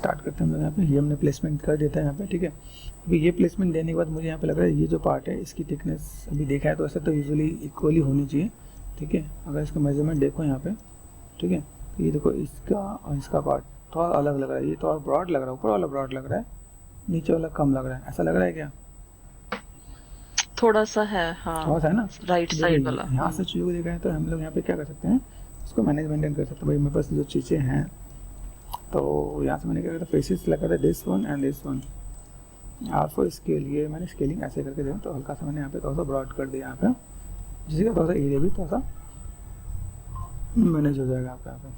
Start करते हैं हम लोग यहाँ पे। ये हमने प्लेसमेंट कर देता है यहाँ पे, ठीक है। अभी ये प्लेसमेंट देने के बाद मुझे यहाँ पे लग रहा है ये जो पार्ट है इसकी थिकनेस अभी देखा है तो ऐसे तो यूजुअली इक्वली होनी चाहिए, ठीक है। अगर इसका मेजरमेंट देखो यहाँ पे, ठीक है, तो ये देखो इसका और इसका पार्ट थोड़ा अलग लग रहा है, ये थोड़ा ब्रॉड लग रहा है, ऊपर वाला ब्रॉड लग रहा है, नीचे वाला कम लग रहा है, ऐसा लग रहा है क्या? थोड़ा सा है, हाँ, थोड़ा सा है ना। राइट साइड वाला। यहाँ से चीज़ों को देखा है तो हम लोग यहाँ पे क्या कर सकते हैं, इसको मैनेज मेंटेन कर सकते हैं। भाई मेरे पास जो चीज़ें हैं तो यहाँ से मैंने क्या करता है, फेसेस लगा था this one and this one. Alpha scale, ये मैंने स्केलिंग ऐसे करके दिया तो हल्का सा मैंने यहाँ पे थोड़ा सा ब्रॉड कर दिया यहाँ पे, जिससे थोड़ा सा एरिया भी थोड़ा सा मैनेज हो जाएगा आपका यहाँ पे।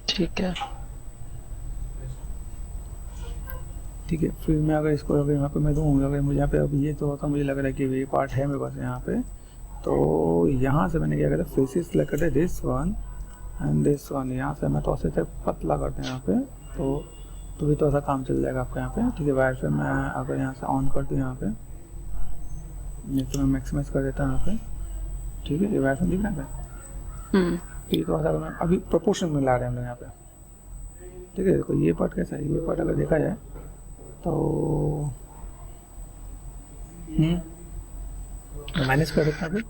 ठीक है, ठीक है। फिर मैं अगर इसको अगर यहाँ पे मैं दूँ, अगर मुझे यहाँ पे अभी ये तो मुझे लग रहा है कि ये पार्ट है मेरे पास यहाँ पे, तो यहाँ से मैंने क्या करा, फेसेस सेलेक्ट करते this one and this one. यहाँ से मैं तो ऐसे पतला करते हैं यहाँ पे, तो भी थोड़ा सा काम चल जाएगा आपका यहाँ पे, ठीक है। वायर फिर मैं अगर यहाँ से ऑन कर दूँ यहाँ पे, ये तो मैं मैक्सिमाइज कर देता हूँ यहाँ पे, ठीक है। ये वायर फिर दिख रहा है, ये थोड़ा सा मैं अभी प्रोपोर्शन में ला रहे हैं हम लोग यहाँ पे, ठीक है। देखो ये पार्ट कैसा है, ये पार्ट अगर देखा जाए तो मैनेज कर सकता हूँ,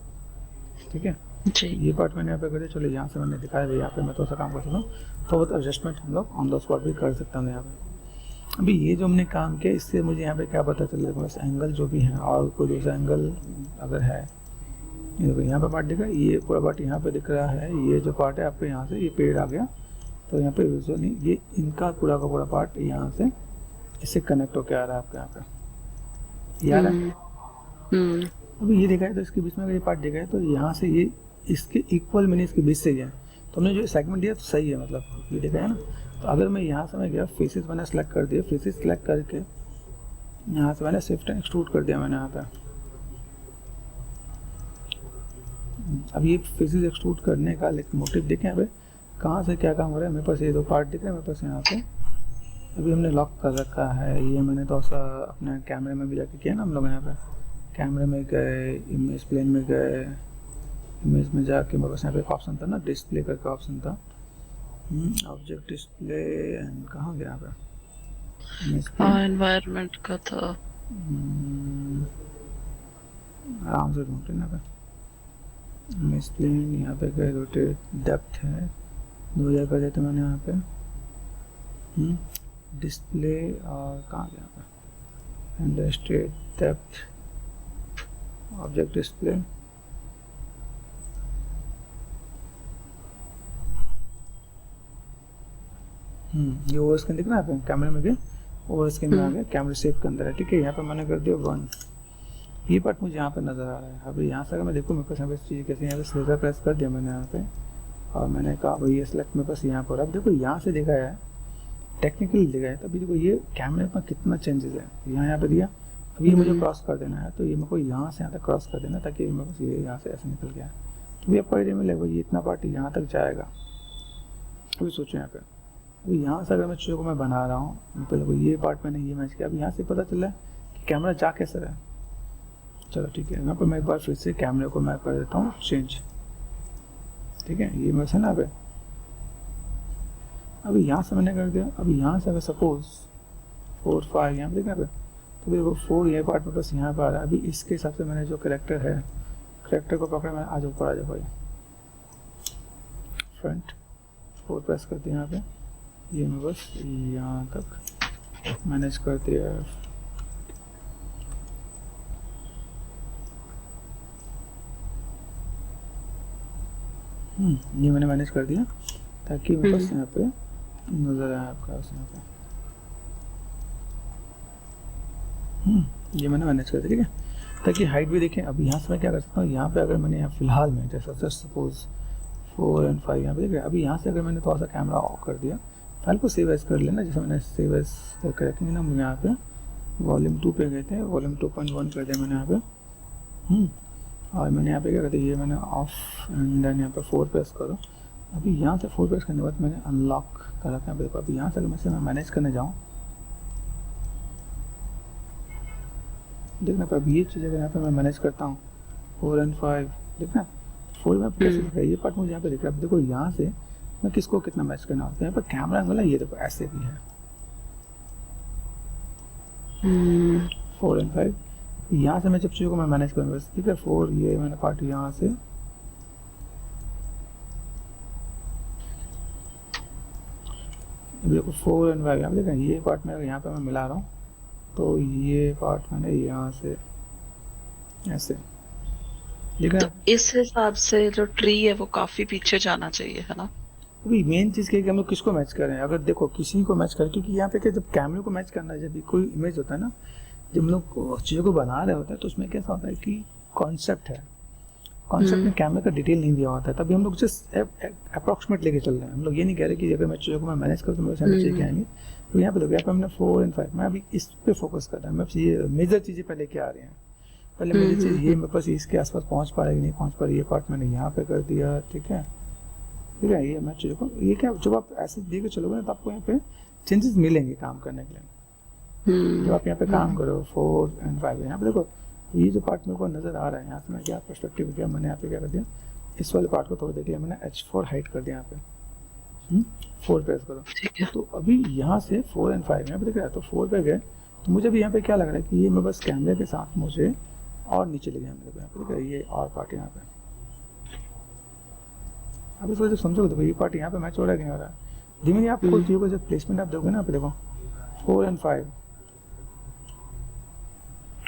ठीक है। ये पार्ट मैंने यहाँ पे कर दिया, चलो यहाँ से मैंने दिखाया यहाँ पे मैं थोड़ा सा काम कर सकता हूँ, तो बहुत एडजस्टमेंट हम लोग ऑन द स्पॉट भी कर सकता हूँ यहाँ पे। अभी ये जो हमने काम किया इससे मुझे यहाँ पे क्या पता चल रहा है, एंगल जो भी है और कोई दूसरा एंगल अगर है, ये देखो यहाँ पे पार्ट दिख रहा है, ये पूरा पार्ट यहाँ पे दिख रहा है, ये जो पार्ट है आपको यहाँ से ये पेड़ आ गया, तो यहाँ पे विजुअली ये इनका पूरा का पूरा पार्ट यहाँ से इससे कनेक्ट होकर आ रहा है आपके यहाँ पे, याद है। अभी ये देखा है तो इसके बीच में अगर ये पार्ट देखा है तो यहाँ से ये इसके इक्वल मैंने इसके बीच से ही है, तो हमने जो सेगमेंट दिया तो सही है, मतलब ये देखा है ना। तो अगर मैं यहाँ से मैं गया, फेसेस मैंने सेलेक्ट कर दिया, फेसेस सेलेक्ट करके यहाँ से मैंने शिफ्ट एंड एक्सट्रूड कर दिया मैंने यहाँ पे। अब ये फेसेस एक्सट्रूड करने का लेकिन मोटिव देखें यहाँ पे कहाँ से क्या काम हो रहा है। मेरे पास ये दो पार्ट दिख रहे हैं मेरे पास यहाँ पे, अभी हमने लॉक कर रखा है। ये मैंने थोड़ा सा अपने कैमरे में भी जाके किया ना हम लोग, यहाँ पे कैमरे में गए, इमेज प्लेन में गए, इमेज में जाके मेरे पास यहाँ पे एक ऑप्शन था ना, डिस्प्ले करके ऑप्शन था, ऑब्जेक्ट डिस्प्ले एंड कहाँ गया यहाँ पे, एनवायरनमेंट का था, आराम से ढूंढते ना पे इमेज प्लेन, यहाँ पे गए, रोटेट डेप्थ है 2000 कर देते मैंने यहाँ पे, डिस्प्ले और कहाँ गया पे, and straight depth, object display, ये ओवर स्क्रीन दिख रहा है कैमरे में भी, ओवर स्क्रीन में आ गया, कैमरे शेप के अंदर है, ठीक है। यहाँ पे मैंने कर दिया 1, ये पार्ट मुझे यहाँ पे नजर आ रहा है। अभी यहाँ से अगर मैं देखूँ मेरे पास यहाँ पे चीज़ कैसे, यहाँ पे स्लेजर प्रेस कर दिया मैंने यहाँ पे और मैंने कहा भाई ये सेलेक्ट मेरे पास यहाँ पर। अब देखो यहाँ से देखा है, टेक्निकली देखा है, तभी देखो ये कैमरे में कितना चेंजेस है, यहाँ पे दिया, अभी ये मुझे क्रॉस कर देना है, तो ये मेरे को यहाँ से यहाँ तक क्रॉस कर देना ताकि मेरे पास ये यहाँ से ऐसे निकल गया, तो भी आपको आइडिया मिलेगा ये इतना पार्ट यहाँ तक जाएगा। अभी सोचो यहाँ पे, अभी यहाँ से अगर मैं चीज़ों को मैं बना रहा हूँ, पहले ये पार्ट मैंने ये मैच किया, अभी यहाँ से पता चला है कि कैमरा जा कैसे रहा है। चलो ठीक है, यहाँ पर मैं एक बार फिर से कैमरे को मैं कर देता हूँ चेंज, ठीक है। ये मैं से ना पे अभी यहाँ से मैंने कर दिया, अभी यहाँ से अगर सपोज 4 5 यहाँ पे देखना पे, तो देखो 4 ये पार्ट में बस यहाँ पर आ रहा है। अभी इसके हिसाब से मैंने जो करेक्टर है, करेक्टर को पकड़ा मैं आज ऊपर आ जाओ भाई, फ्रंट 4 प्रेस करते हैं यहाँ पे, ये मैं बस यहाँ तक मैनेज कर दिया। ये मैंने मैनेज कर दिया ताकि मेरे पास यहाँ पे नजर आए आपका यहाँ पे, ये मैंने मैनेज कर दिया, ठीक है, ताकि हाइट भी देखें। अब यहाँ से मैं क्या कर सकता हूँ, यहाँ पे अगर मैंने यहाँ फिलहाल में जैसा जस्ट सपोज 4 और 5 यहाँ पे देख रहे हैं, अभी यहाँ से अगर मैंने थोड़ा सा कैमरा ऑफ कर दिया, फाइल को सेव एज कर लेना, जैसे मैंने सेव एज कर रखेंगे ना, हम यहाँ पे वॉल्यूम 2 पे गए थे, वॉल्यूम 2.1 कर दिया मैंने यहाँ पे, और मैंने यहाँ पे क्या करते, ये मैंने ऑफ एंड देन यहाँ पे 4 प्रेस करो। अभी यहाँ से 4 प्रेस करने के बाद मैंने अनलॉक कर रखा है, देखो अभी यहाँ से अगर मैं मैनेज करने जाऊँ, देखना पे अभी ये चीज़ अगर यहाँ पे मैं मैनेज करता हूँ 4 और 5, देखना 4 में प्रेस है, ये पार्ट मुझे यहाँ पे दिख रहा है। देखो यहाँ से मैं किसको कितना मैच करना होता है। यहाँ पर कैमरा एंगल है, ये देखो ऐसे भी है 4 and 5। यहाँ से मैं जब चीज़ों को मैं मैनेज करूँगा, ठीक है 4 ये मैंने पार्ट यहाँ से देखो 4 and 5 यहाँ पे देखें, ये पार्ट मैं यहाँ पे मैं मिला रहा हूँ तो ये पार्ट मैंने यहाँ से ऐसे, ठीक है। तो इस हिसाब से जो ट्री है वो काफी पीछे जाना चाहिए, है ना? अभी मेन चीज़ क्या है कि हम लोग किसको मैच कर रहे हैं। अगर देखो किसी को मैच करें, क्योंकि यहाँ पे क्या जब कैमरे को मैच करना है, जब भी कोई इमेज होता है ना, जब हम लोग चीज़ों को बना रहे होते हैं तो उसमें कैसा होता है कि कॉन्सेप्ट है, कॉन्सेप्ट में कैमरे का डिटेल नहीं दिया होता है, तभी हम लोग जस्ट अप्रॉक्सीमेट लेके चल रहे हैं। हम लोग ये नहीं कह रहे कि अगर मैं चीज़ों को मैं मैनेज करूँ तो मेरे सामने चीज़ें क्या आएंगी। तो यहाँ पे देखो, यहाँ पे हमने 4 and 5, मैं अभी इस पे फोकस कर रहा हूँ। मैं ये मेजर चीज़ें पहले क्या आ रही हैं, पहले मेजर चीज़ ये मेरे पास इसके आसपास पहुँच पा रही नहीं पहुँच पा रही, ये पार्ट मैंने यहाँ पे कर दिया, ठीक है। ठीक है, ये मैं चीज़ों को, ये क्या जब आप ऐसे दे के चलोगे ना तो आपको यहाँ पे चेंजेस मिलेंगे काम करने के लिए। जब आप यहाँ पे काम करो 4 and 5, यहाँ पे देखो ये जो पार्ट मेरे को नज़र आ रहा है, यहाँ से मैं क्या पर्सपेक्टिव किया, मैंने यहाँ पे क्या कर दिया, इस वाले पार्ट को थोड़ा देख लिया मैंने, H4 हाइट कर दिया यहाँ पे, 4 प्रेस करो। ठीक है। तो अभी यहाँ से 4 and 5 यहाँ पे दिख रहा है, तो 4 पे गए तो मुझे भी यहाँ पे क्या लग रहा है कि ये मैं बस कैमरे के साथ मुझे और नीचे ले गया मेरे को, यहाँ पे दिख रहा है ये और पार्ट यहाँ पे। अब इस वजह से समझो, देखो ये पार्ट यहाँ पे मैच हो रहा है कि नहीं हो रहा है। धीमे धीमे आपको चीज़ों को जब प्लेसमेंट आप दोगे ना, यहाँ पे देखो 4 and 5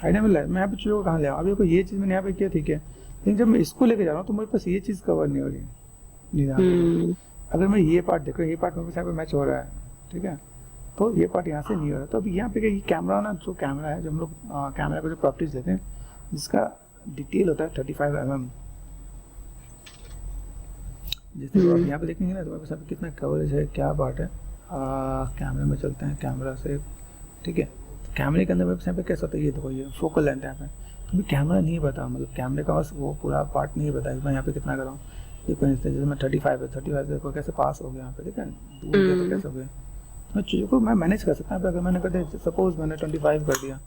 आइडिया मिल रहा है। मैं यहाँ पे चीज़ों को कहाँ ले आऊँ, अभी देखो ये चीज़ मैंने यहाँ पे किया, ठीक है, लेकिन जब मैं इसको लेके जा रहा हूँ तो मेरे पास ये चीज़ कवर नहीं हो रही है। अगर मैं ये पार्ट देख रहा हूँ, ये पार्ट मेरे पास यहाँ पे मैच हो रहा है, ठीक है, तो ये पार्ट यहाँ से नहीं हो रहा। तो अभी यहाँ पे ये कैमरा ना, जो कैमरा है, जब हम लोग कैमरा को जो प्रॉपर्टीज लेते हैं जिसका डिटेल होता है 35 mm, जैसे आप यहाँ पे देखेंगे ना तो मेरे पास कितना कवरेज है, क्या पार्ट है। कैमरे में चलते हैं, कैमरा से, ठीक है, कैमरे के अंदर मेरे पास यहाँ पे कैसा होता है, ये देखो ये फोकल लेंथ है यहाँ पे, तो भी कैमरा नहीं पता, मतलब कैमरे का बस वो पूरा पार्ट नहीं पता मैं यहाँ पे कितना कर रहा हूँ। देखो जैसे मैं 35 है, 35 देखो कैसे पास हो गया यहाँ पे, ठीक है, दूर गया तो कैसे हो गया। तो चीज़ों को मैं मैनेज कर सकता हूँ। अगर मैंने कर दिया, सपोज मैंने 25 कर दिया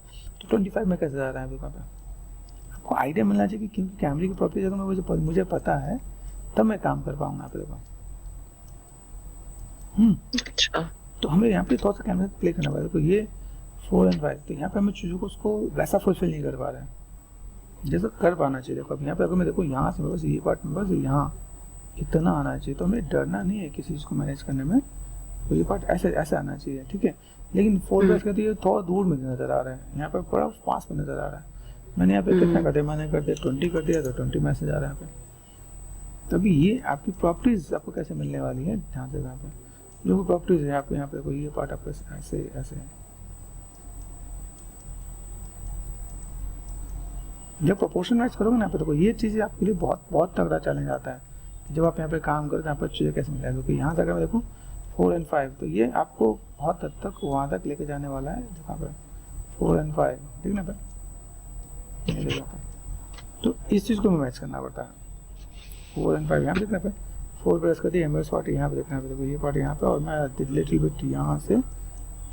तो 25 में कैसे जा रहा है वहाँ पे, आपको आइडिया मिलना चाहिए कि क्योंकि कैमरे की प्रॉपर्टी अगर मुझे पता है तब मैं काम कर पाऊंगा यहाँ पे। देखो अच्छा, तो हमें यहाँ पे थोड़ा सा कैमरा प्ले करना पड़ेगा। देखो ये 4 and 5, तो यहाँ पे हमें चीज़ों को उसको वैसा फुलफिल नहीं कर पा रहे हैं जैसा कर पाना चाहिए। देखो अब यहाँ पे अगर मैं देखो यहाँ से बस ये पार्ट में बस यहाँ इतना आना चाहिए, तो हमें डरना नहीं है किसी चीज़ को मैनेज करने में, तो ये पार्ट ऐसे ऐसे आना चाहिए, ठीक है। लेकिन 4 प्रेस करते ये थोड़ा दूर में नज़र आ रहा है, यहाँ पे बड़ा पास में नज़र आ रहा है। मैंने यहाँ पे कितना कर दिया, मैंने कर दिया 20 कर दिया, तो 20 मैसेज आ रहा है यहाँ पे। तभी ये आपकी प्रॉपर्टीज आपको कैसे मिलने वाली है, ध्यान से यहाँ पे जो प्रॉपर्टीज है आपको, यहाँ पे कोई ये पार्ट आपको ऐसे ऐसे है। जब प्रोपोर्शन मैच करोगे ना, यहाँ पे देखो ये चीज़ें आपके लिए बहुत बहुत तगड़ा चैलेंज आता है। जब आप यहाँ पे काम करो तो यहाँ पर चीज़ें कैसे मिलेगा, क्योंकि यहाँ से अगर मैं देखूँ 4 and 5, तो ये आपको बहुत हद तक वहाँ तक लेके जाने वाला है जहाँ पे 4 and 5, ठीक ना पे। तो इस चीज़ को मैच करना पड़ता है। 4 and 5 यहाँ पे देखना पे, 4 प्रेस करती है, एमएस पार्टी यहाँ पे देखना पे, देखो ये पार्टी यहाँ पे, और मैं लिटिल बिट यहाँ से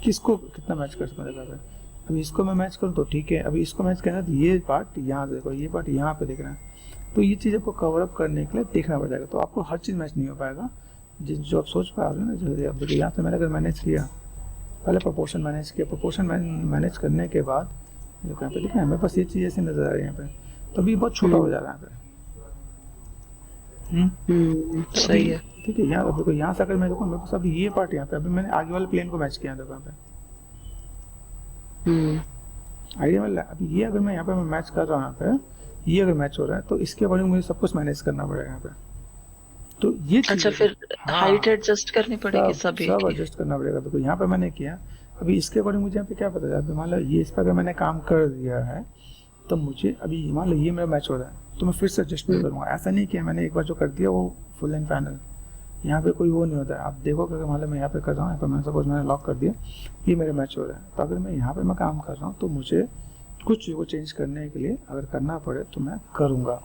किसको कितना मैच कर सकता है। अभी इसको मैं मैच करूँ तो ठीक है, अभी इसको मैच करना तो ये पार्ट यहाँ से देखो, ये पार्ट यहाँ पे देखना है। तो ये चीज़ आपको कवर अप करने के लिए देखना पड़ जाएगा, तो आपको हर चीज़ मैच नहीं हो पाएगा जो आप सोच पा रहे हो ना। जल्दी आप देखिए यहाँ से मैंने अगर मैनेज किया, पहले प्रोपोर्शन मैनेज किया, प्रोपोर्शन मैनेज करने के बाद जो यहाँ पे देखना है मेरे पास ये चीज़ ऐसे नज़र आ रही है यहाँ पे, तो अभी बहुत छोटा हो जा रहा है यहाँ पे। सही है, ठीक है। यहाँ देखो यहाँ से अगर मैं देखूँ मेरे पास अभी ये पार्ट यहाँ पे, अभी मैंने आगे वाले प्लेन को मैच किया देखो यहाँ पे, आइडिया मिल रहा है। अभी ये अगर मैं यहाँ पे मैच कर रहा हूँ, यहाँ पे ये अगर मैच हो रहा है तो इसके अकॉर्डिंग मुझे सब कुछ मैनेज करना पड़ेगा यहाँ पे। तो ये अच्छा, फिर हाइट एडजस्ट करनी पड़ेगी, सब एडजस्ट करना पड़ेगा। देखो यहाँ पे मैंने किया, अभी इसके अकॉर्डिंग मुझे यहाँ पे क्या पता चला, मान लो ये इस पर अगर मैंने काम कर दिया है तो मुझे अभी मान लो ये मेरा मैच हो रहा है तो मैं फिर से एडजस्ट भी करूँगा। ऐसा नहीं कि मैंने एक बार जो कर दिया वो फुल एंड फाइनल, यहाँ पे कोई वो नहीं होता है। आप देखो अगर मान लो मैं यहाँ पे कर रहा हूँ, यहाँ पे मैंने सपोज मैंने लॉक कर दिया, ये मेरे मैच हो रहा है, तो अगर मैं यहाँ पे मैं काम कर रहा हूँ तो मुझे कुछ चीज़ों को चेंज करने के लिए अगर करना पड़े तो मैं करूँगा,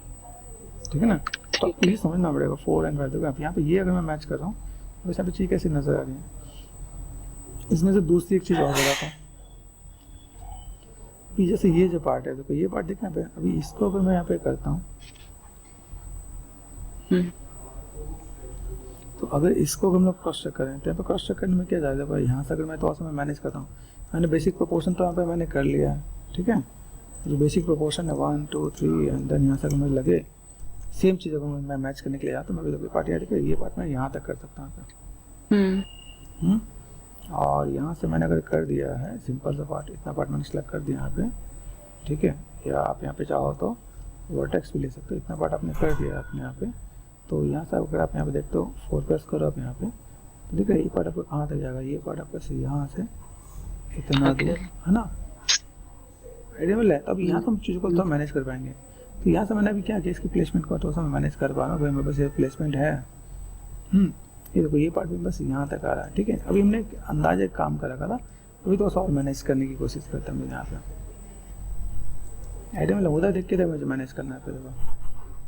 ठीक है ना। तो ये समझना पड़ेगा 4 and 5। देखो यहाँ पे ये अगर मैं मैच कर रहा हूँ तो यहाँ पे चीज़ कैसी नज़र आ रही है। इसमें से दूसरी एक चीज़ और बताता हूँ, जैसे ये जो पार्ट है, देखो ये पार्ट देखना पे, अभी इसको अगर मैं यहाँ पे करता हूँ तो अगर इसको हम लोग क्रॉस चेक करें तो यहाँ पे क्रॉस चेक करने में क्या जाएगा भाई, यहाँ से अगर मैं थोड़ा सा मैं मैनेज करता हूँ, मैंने बेसिक प्रोपोर्शन तो यहाँ पे मैंने कर लिया है, ठीक है, जो बेसिक प्रोपोर्शन है 1 2 3 एंड देन यहाँ से अगर मुझे लगे सेम चीज़ अगर मैं मैच करने के लिए जाता तो मैं भी पार्ट याद ये पार्ट मैं यहाँ तक कर सकता हूँ। और यहाँ से मैंने अगर कर दिया है सिंपल सा पार्ट, इतना पार्ट मैंने सेलेक्ट कर दिया यहाँ पे, ठीक है, या आप यहाँ पे चाहो तो वर्टेक्स भी ले सकते हो, इतना पार्ट आपने कर दिया अपने यहाँ पे। तो यहाँ से अगर आप यहाँ पे देखते हो 4 प्रेस करो आप यहाँ पे, तो देखिए ये पार्ट आपको कहाँ तक जाएगा, ये पार्ट आपका यहाँ से इतना दूर, है ना, आइडिया मिल रहा है। तो अभी यहाँ से हम चीज़ों को तो मैनेज कर पाएंगे। तो यहाँ से मैंने अभी क्या किया, इसकी प्लेसमेंट को थोड़ा सा मैं मैनेज कर पा रहा हूँ भाई, मेरे पास ये प्लेसमेंट है। ये देखो ये पार्ट भी बस यहाँ तक आ रहा है, ठीक है। अभी हमने अंदाजे काम कर रखा था, अभी तो और मैनेज करने की कोशिश करता हूँ यहाँ पे, आइडिया मिला, उधर देख के था मुझे मैनेज करना है। फिर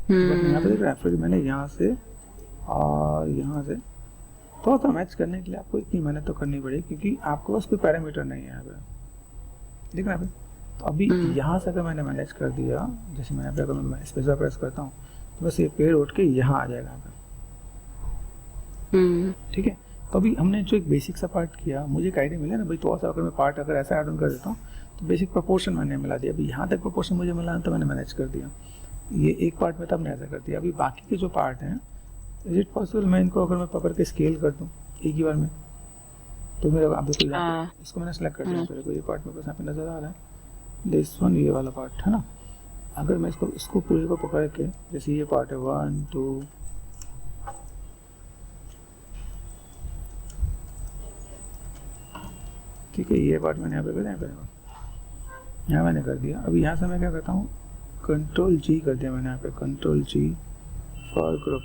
बट यहाँ पे देख रहा है, फिर मैंने यहाँ से और यहाँ से थोड़ा सा मैच करने के लिए आपको इतनी मेहनत तो करनी पड़ेगी, क्योंकि आपके पास कोई पैरामीटर नहीं है यहाँ पे, देख रहे हैं। तो अभी यहाँ से अगर मैंने मैनेज कर दिया, जैसे मैं अगर मैं स्पेस प्रेस करता हूँ तो बस ये पेड़ उठ के यहाँ आ जाएगा यहाँ पे, ठीक है। तो अभी हमने जो एक बेसिक सा पार्ट किया, मुझे एक आइडिया मिला ना भाई, थोड़ा सा अगर मैं पार्ट अगर ऐसा ऐड ऑन कर देता हूँ तो बेसिक प्रोपोर्शन मैंने मिला दिया। अभी यहाँ तक प्रोपोर्शन मुझे मिला तो मैंने मैनेज कर दिया, ये एक पार्ट में तब मैंने ऐसा कर दिया। अभी बाकी के जो पार्ट हैं, इज इट पॉसिबल मैं इनको अगर मैं पकड़ के स्केल कर दूँ एक ही बार में, तो मेरा आप देखो यहाँ पे इसको मैंने सेलेक्ट कर दिया, देखो ये पार्ट मेरे पास यहाँ पे नजर आ रहा है, दिस वन, ये वाला पार्ट है ना। अगर मैं इसको पूरे को पकड़ के, जैसे ये पार्ट है 1 2, ठीक है, ये पार्ट मैंने यहाँ पे कर दिया, यहाँ मैंने कर दिया। अभी यहाँ से मैं क्या करता हूँ, कंट्रोल जी कर दिया मैंने यहाँ पे, control G for group,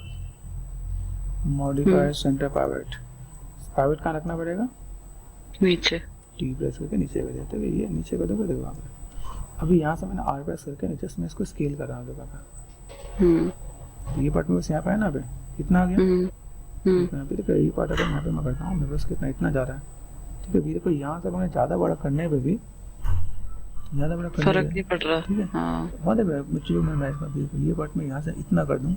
modify center pivot, pivot कहाँ रखना पड़ेगा, नीचे, टी प्रेस करके नीचे कर देते, ये नीचे कर दोगे, देखो आप। अभी यहाँ से मैंने आर प्रेस करके जस्ट मैं इसको स्केल कर रहा हूँ, देखो तो ये पार्ट में बस यहाँ पे है ना, पे इतना आ गया, यहाँ पे देखो ये पार्ट अगर यहाँ पे मैं करता हूँ, मेरे पास कितना इतना जा रहा है, ठीक है। देखो यहाँ से मैंने ज़्यादा बड़ा करने पे भी ज़्यादा बड़ा फर्क नहीं पड़ रहा, ठीक है। चलो मैं ये पार्ट में यहाँ से इतना कर दूँ,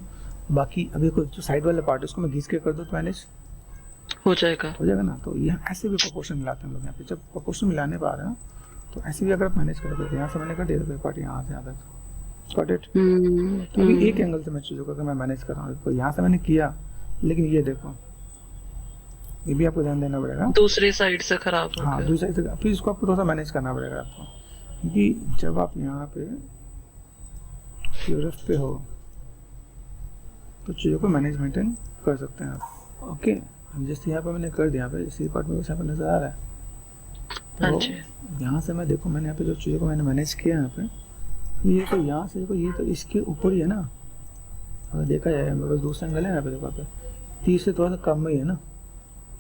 बाकी अभी कोई जो साइड वाला पार्ट है उसको मैं घिस के कर दूँ तो मैनेज हो जाएगा ना। तो यहाँ ऐसे भी प्रोपोर्शन मिलाते हैं लोग, यहाँ पे जब प्रोपोर्शन मिलाने पा रहे हैं तो ऐसे भी अगर आप मैनेज करोगे, तो यहाँ से मैंने कर दिया पार्ट यहाँ से यहाँ तक, गॉट इट। तो अभी एक एंगल से मैं चीज़ों को मैं मैनेज कर रहा हूँ, तो यहाँ से मैंने किया, लेकिन ये देखो ये भी आपको ध्यान देना पड़ेगा, दूसरे साइड से खराब हो, हाँ दूसरी साइड से, फिर इसको आपको थोड़ा सा मैनेज करना पड़ेगा आपको, क्योंकि जब आप यहाँ पे यूरोप पे हो तो चीज़ों को मैनेज मेंटेन कर सकते हैं आप, ओके। जैसे यहाँ पे मैंने कर दिया, यहाँ पे इसी पार्ट में यहाँ पे नजर आ रहा है, तो यहाँ से मैं देखो मैंने यहाँ पे जो चीज़ों को मैंने मैनेज किया यहाँ पे, ये तो यहाँ से देखो ये तो इसके ऊपर ही है ना, अगर देखा जाए मेरे पास दूसरा एंगल है यहाँ पे, देखो यहाँ पे 30 से थोड़ा सा कम में ही है ना,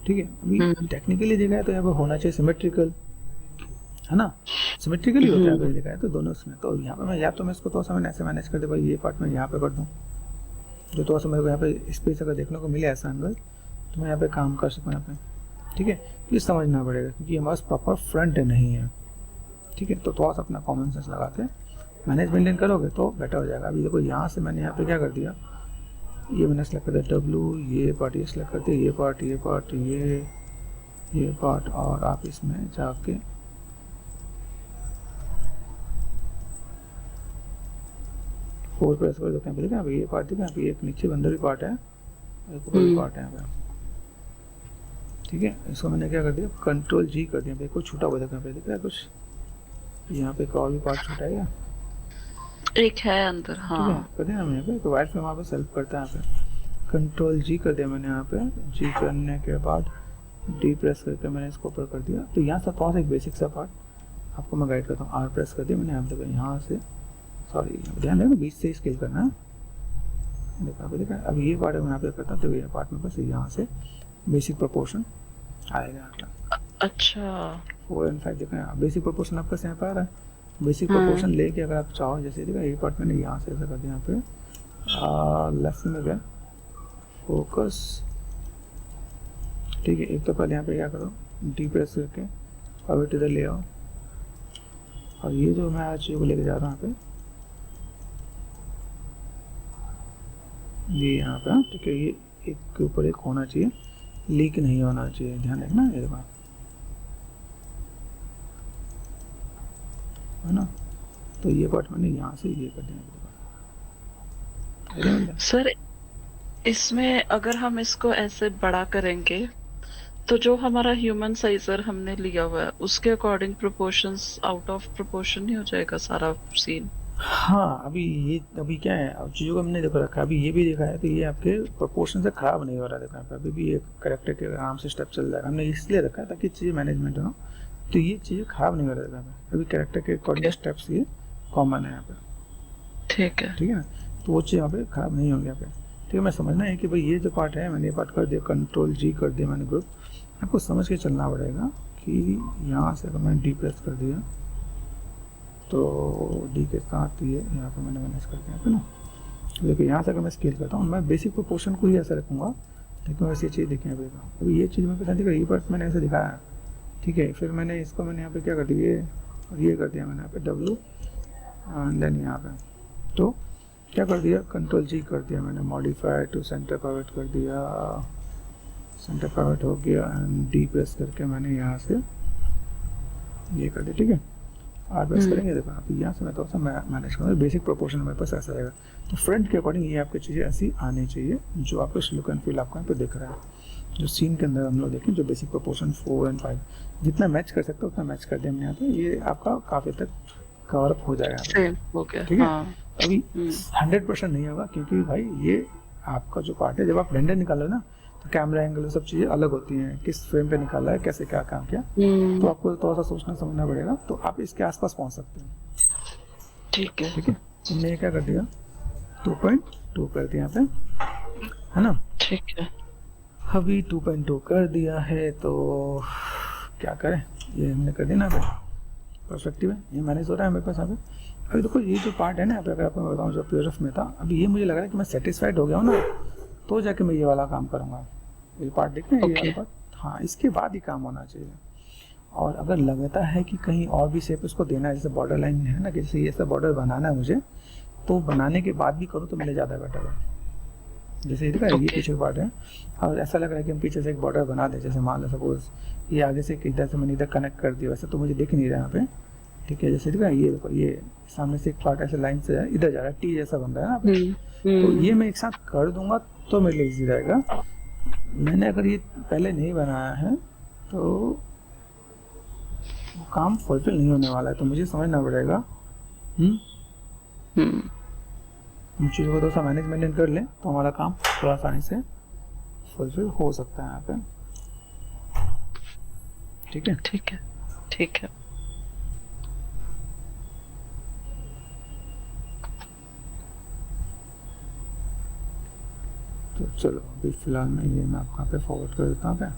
ठीक है। अभी टेक्निकली देखा है तो यहाँ पे होना चाहिए सिमेट्रिकल, है ना, सिमेट्रिकली होता है अगर देखा है तो दोनों इसमें। तो यहाँ पे मैं या तो मैं इसको थोड़ा सा मैंने ऐसे मैनेज कर दे, भाई ये पार्ट में यहाँ पे कर दूँ, जो थोड़ा सा मेरे को यहाँ पे स्पेस अगर देखने को मिले ऐसा एंगल, तो मैं यहाँ पे काम कर सकूँ यहाँ पे, ठीक है। ये समझना पड़ेगा क्योंकि हमारे पास प्रॉपर फ्रंट नहीं है, ठीक है। तो थोड़ा सा अपना कॉमन सेंस लगा के मैनेज मेंटेन करोगे तो बेटर हो जाएगा। अभी देखो यहाँ से मैंने यहाँ पे क्या कर दिया, ये मैंने सेलेक्ट कर दिया W, ये पार्ट ये सेलेक्ट कर दिया, ये पार्ट ये पार्ट, और आप इसमें जाके फोर प्रेस कर दो, क्या बोलेगा अभी ये पार्ट देखा, अभी एक नीचे अंदर भी पार्ट है, एक ऊपर भी पार्ट है यहाँ पे, ठीक है। इसको मैंने क्या कर दिया, कंट्रोल जी कर दिया, कुछ छूटा हुआ देखा पे, दिख रहा है कुछ यहाँ पे, एक और भी पार्ट छूटा है, एक है अंदर, हाँ कर दिया मैंने यहाँ पे। तो वाइट में वहाँ पे सेल्फ करता है यहाँ पे, कंट्रोल जी कर दिया मैंने यहाँ पे, जी करने के बाद डी प्रेस करके मैंने इसको ऊपर कर दिया। तो यहाँ से थोड़ा सा एक बेसिक सा पार्ट आपको मैं गाइड करता हूँ, आर प्रेस कर दिया मैंने यहाँ पे, यहाँ से सॉरी ध्यान देना बीच से स्केल करना है, देखा अभी देखा। अभी ये पार्ट मैं यहाँ पे करता हूँ, तो ये पार्ट में बस यहाँ से बेसिक प्रोपोर्शन आएगा आपका, अच्छा 4 और 5 देखा, बेसिक प्रोपोर्शन आपका यहाँ पे आ रहा है। बेसिक प्रोपोर्शन लेके अगर आप चाहो, जैसे देखा ये पार्ट मैंने यहाँ से ऐसा कर दिया, यहाँ पे लेफ्ट में गया फोकस, ठीक है। एक तो पहले यहाँ पे क्या करो, डी प्रेस करके अब इधर ले आओ, और ये जो मैं आज को लेके जा रहा हूँ यहाँ पे, ये यहाँ पे, ठीक है, एक के ऊपर एक होना चाहिए, लीक नहीं होना चाहिए, ध्यान रखना ये बात, है ना। तो ये पार्ट मैंने यहाँ से ये कर दिया। सर इसमें अगर हम इसको ऐसे बड़ा करेंगे तो जो हमारा ह्यूमन साइजर हमने लिया हुआ है उसके according proportions out of proportion नहीं हो जाएगा सारा सीन? हाँ, अभी क्या है, अब चीज़ों को हमने देखो रखा, अभी ये भी देखा है तो ये आपके प्रोपोर्शन से खराब नहीं हो रहा है, देखा है अभी भी ये करेक्टर के आराम से स्टेप चल जाएगा, हमने इसलिए रखा है ताकि चीज़ें मैनेजमेंट हो ना, तो ये चीज़ें खराब नहीं हो रहा है, अभी करेक्टर के अकॉर्डिंग स्टेप्स ये कॉमन है यहाँ पे, ठीक है, ठीक है ना, तो वो चीज़ यहाँ पे खराब नहीं होंगी यहाँ पे, ठीक है। मैं समझना है कि भाई ये जो पार्ट है मैंने ये पार्ट कर दिया, कंट्रोल जी कर दिया मैंने ग्रुप, आपको समझ के चलना पड़ेगा कि यहाँ से अगर मैंने डी प्रेस कर दिया तो डी के साथ ये यहाँ पे मैंने मैनेज कर दिया, है ना। देखिए यहाँ से अगर मैं स्केल करता हूँ, मैं बेसिक प्रोपोर्शन को ही ऐसा रखूँगा, लेकिन वैसे ये चीज़ देखें अभी ये चीज़ मेरे पसंद है, ये पार्ट मैंने ऐसे दिखाया, ठीक है। फिर मैंने इसको मैंने यहाँ पे क्या कर दिया, और ये कर दिया मैंने यहाँ पे डब्लू एंड देन यहाँ पे, तो क्या कर दिया, कंट्रोल जी कर दिया मैंने, मॉडिफाई टू सेंटर पावर्ट कर दिया, सेंटर पावर्ट हो गया एंड डी प्रेस करके मैंने यहाँ से ये कर दिया, ठीक है। आर प्रेस करेंगे, देखो आप यहाँ से मैं थोड़ा सा मैनेज करूँगा, बेसिक प्रोपोर्शन मेरे पास ऐसा रहेगा, तो फ्रंट के अकॉर्डिंग ये आपकी चीज़ें ऐसी आनी चाहिए जो आपको लुक एंड फील आपको यहाँ पे दिख रहा है, जो सीन के अंदर हम लोग देखें, जो बेसिक प्रोपोर्शन 4 और 5 जितना मैच कर सकते हो उतना मैच कर दिया हमने यहाँ पे, ये आपका काफ़ी तक कवर अप हो जाएगा, ठीक है। अभी 100% नहीं होगा क्योंकि भाई ये आपका जो पार्ट है, जब आप रेंडर निकालो ना तो कैमरा एंगल सब चीज़ें अलग होती हैं, किस फ्रेम पे निकाला है, कैसे क्या काम किया, तो आपको थोड़ा सा सोचना समझना पड़ेगा, तो आप इसके आसपास पहुंच सकते हैं, ठीक है, ठीक है। हमने ये क्या कर दिया, 2.2 कर दिया यहाँ पे, है ना, ठीक है। अभी 2.2 कर दिया है तो क्या करें, ये हमने कर दिया ना, परस्पेक्टिव है, ये मैनेज हो रहा है मेरे पास यहाँ पे। अभी देखो ये जो पार्ट है ना, अगर आपको मैं बताऊँ जो पीएफ में था, अभी ये मुझे लग रहा है कि मैं सेटिस्फाइड हो गया हूँ ना, तो जाके मैं ये वाला काम करूँगा, ये पार्ट देख रहे हैं, ये वाला पार्ट, हाँ इसके बाद ही काम होना चाहिए। और अगर लगता है कि कहीं और भी शेप इसको देना है, जैसे बॉर्डर लाइन है ना, कि जैसे ये सब बॉर्डर बनाना है मुझे, तो बनाने के बाद भी करूँ तो मेरे ज़्यादा बेटर है। जैसे ये देखा ये पीछे पार्ट है, और ऐसा लग रहा है कि हम पीछे से एक बॉर्डर बना दें, जैसे मान लो सपोज ये आगे से इधर से मैंने इधर कनेक्ट कर दिया, वैसे तो मुझे दिख नहीं रहा यहाँ पे, ठीक है। जैसे देखा ये देखो, ये सामने से एक पार्ट ऐसे लाइन से इधर जा रहा है, टी जैसा बन रहा है ना, तो ये मैं एक साथ कर दूंगा तो मेरे लिए इजी रहेगा। मैंने अगर ये पहले नहीं बनाया है तो वो काम फुलफिल नहीं होने वाला है, तो मुझे समझना पड़ेगा। इन चीज़ों को थोड़ा सा मैनेज मेंटेन कर लें तो हमारा काम थोड़ा आसानी से फुलफिल हो सकता है यहाँ पे, ठीक है, ठीक है, ठीक है। तो चलो अभी फिलहाल मैं ये मैं आपको यहाँ पे फॉरवर्ड कर देता हूँ क्या,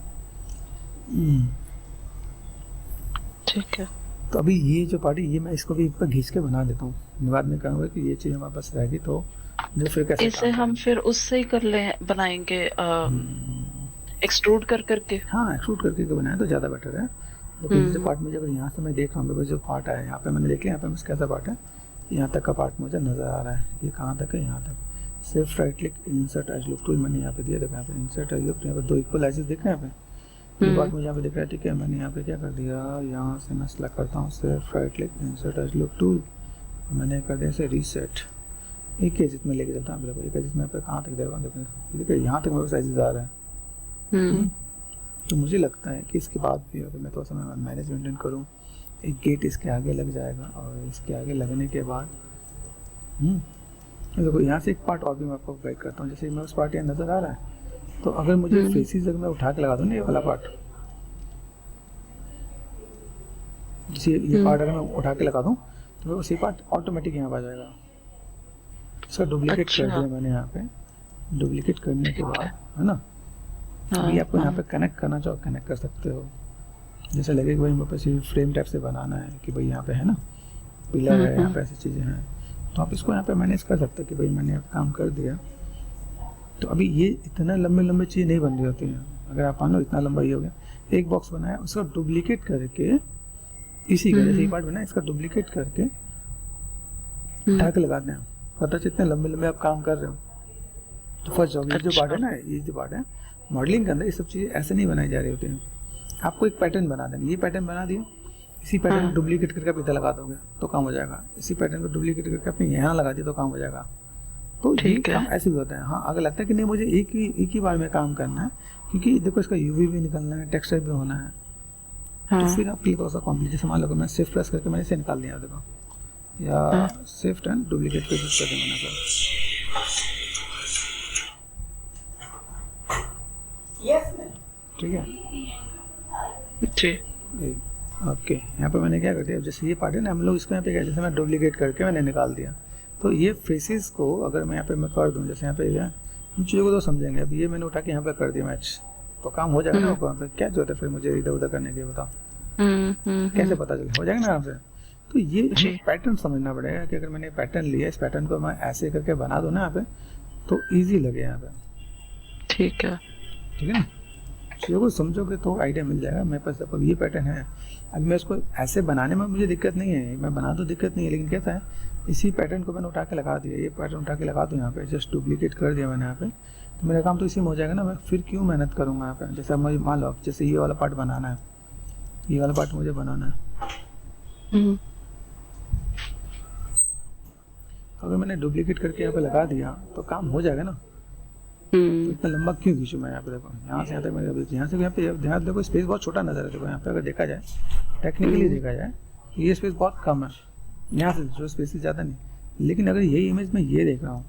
ठीक है। तो अभी ये जो पार्टी ये मैं इसको भी ऊपर घींच के बना देता हूँ, बाद में कहूँगा कि ये चीज़ हमारे पास रहेगी, तो जो फिर कैसे इसे हम फिर उससे ही कर ले बनाएंगे, एक्सट्रूड कर करके। हाँ एक्सट्रूड करके बनाए तो ज़्यादा बेटर है। लेकिन जो पार्ट मुझे अगर यहाँ से मैं देख रहा हूँ, जो पार्ट है यहाँ पे मैंने देख लिया, यहाँ पे कैसा पार्ट है, यहाँ तक का पार्ट मुझे नज़र आ रहा है, ये कहाँ तक है, यहाँ तक। सिर्फ right click insert as look tool मैंने यहाँ पे दिया, देखो यहाँ पे इंसर्ट एज लुक, यहाँ पे 2 इक्वल एजेस दिख रहे हैं यहाँ पे, ये बात मुझे यहाँ पे दिख रहा है, ठीक है। मैंने यहाँ पे क्या कर दिया, यहाँ से मैं सेलेक्ट करता हूँ सिर्फ right click insert as look tool, मैंने कर दिया इसे रीसेट, एक एजिस में लेके चलता हूँ, देखो एक एजिस में पे कहाँ तक देगा, देखो यहाँ तक मेरे पास एजिस आ रहा है। तो मुझे लगता है कि इसके बाद भी अगर मैं थोड़ा सा मैनेज मेंटेन करूँ, एक गेट इसके आगे लग जाएगा, और इसके आगे लगने के बाद देखो यहाँ से एक पार्ट और भी मैं आपको गाइड करता हूँ, जैसे मैं उस पार्ट यहाँ नज़र आ रहा है, तो अगर मुझे फेसिस अगर मैं उठा के लगा दूँ ना, ये वाला पार्ट, जैसे ये पार्ट अगर मैं उठा के लगा दूँ तो उसी पार्ट ऑटोमेटिक यहाँ आ जाएगा। इसका डुप्लीकेट कर दिया मैंने यहाँ पे, डुप्लीकेट करने के बाद है ना, अभी आपको यहाँ पे कनेक्ट करना चाहो कनेक्ट कर सकते हो, जैसे लगे कि भाई मेरे पास ये फ्रेम टाइप से बनाना है कि भाई यहाँ पे है ना पिलर है, यहाँ पे ऐसी चीज़ें हैं, तो आप इसको यहाँ पे मैनेज कर सकते हो कि भाई मैंने काम कर दिया। तो अभी ये इतना लंबे लंबे चीज़ें नहीं बन रही होती हैं, अगर आप मान लो इतना लंबा ही हो गया, एक बॉक्स बनाया उसका डुप्लीकेट करके, इसी का जैसे पार्ट बनाया इसका डुप्लीकेट करके उठा के लगा दें, पता चलते इतने लंबे लंबे आप काम कर रहे हो, तो फर्स्ट जॉब ये जो पार्ट है ना, ये जो पार्ट है मॉडलिंग के अंदर, ये सब चीज़ें ऐसे नहीं बनाई जा रही होती हैं। आपको एक पैटर्न बना देना, ये पैटर्न बना दिया, इसी पैटर्न को डुप्लीकेट करके आप इधर लगा दोगे तो काम हो जाएगा, इसी पैटर्न को डुप्लीकेट करके अपने यहाँ लगा दिया तो काम हो जाएगा। तो ये काम ऐसे भी होता है। हाँ, अगर लगता है कि नहीं मुझे एक ही बार में काम करना है, क्योंकि देखो इसका यूवी भी निकलना है, टेक्सचर भी होना है, तो फिर आपके लिए थोड़ा सा कॉम्प्लिकेट। जैसे मान लो मैं शिफ्ट प्रेस करके मैंने इसे निकाल दिया, देखो, या शिफ्ट एंड डुप्लीकेट पे कर दें मैंने ठीक है ओके। यहाँ पे मैंने क्या कर दिया, जैसे ये पार्ट है ना, हम लोग इसको यहाँ पे क्या, जैसे मैं डुप्लीकेट करके मैंने निकाल दिया, तो ये फेसेस को अगर मैं यहाँ पे मैं कर दूँ, जैसे यहाँ पे हम चीज़ों को तो समझेंगे। अब ये मैंने उठा के यहाँ पे कर दिया मैच, तो काम हो जाएगा ना। वहाँ पे क्या जरूरत है फिर मुझे इधर उधर करने की, बताओ कैसे पता चले, हो जाएगा ना आराम से। तो ये पैटर्न समझना पड़ेगा कि अगर मैंने पैटर्न लिया, इस पैटर्न को मैं ऐसे करके बना दूँ ना यहाँ पे, तो ईजी लगे यहाँ पे। ठीक है ना, चीज़ों को समझोगे तो आइडिया मिल जाएगा। मेरे पास अब ये पैटर्न है, अब मैं इसको ऐसे बनाने में मुझे दिक्कत नहीं है, मैं बना तो दिक्कत नहीं है, लेकिन कैसा है, इसी पैटर्न को मैंने उठा के लगा दिया, ये पैटर्न उठा के लगा दूँ यहाँ पे, जस्ट डुप्लीकेट कर दिया मैंने यहाँ पे, तो मेरा काम तो इसी में हो जाएगा ना। मैं फिर क्यों मेहनत करूँगा यहाँ पे। जैसे अब मुझे मान लो, जैसे ये वाला पार्ट बनाना है, ये वाला पार्ट मुझे बनाना है, अगर मैंने डुप्लीकेट करके यहाँ पे लगा दिया तो काम हो जाएगा ना। तो इतना लंबा क्यों खींचूँ मैं यहाँ पे, देखो यहाँ से यहाँ तक मैंने, यहाँ से यहाँ पे ध्यान देखो, स्पेस बहुत छोटा नजर है। देखो यहाँ पे अगर देखा जाए, टेक्निकली देखा जाए, ये स्पेस बहुत कम है, यहाँ से जो स्पेस ज़्यादा नहीं, लेकिन अगर यही इमेज में ये देख रहा हूँ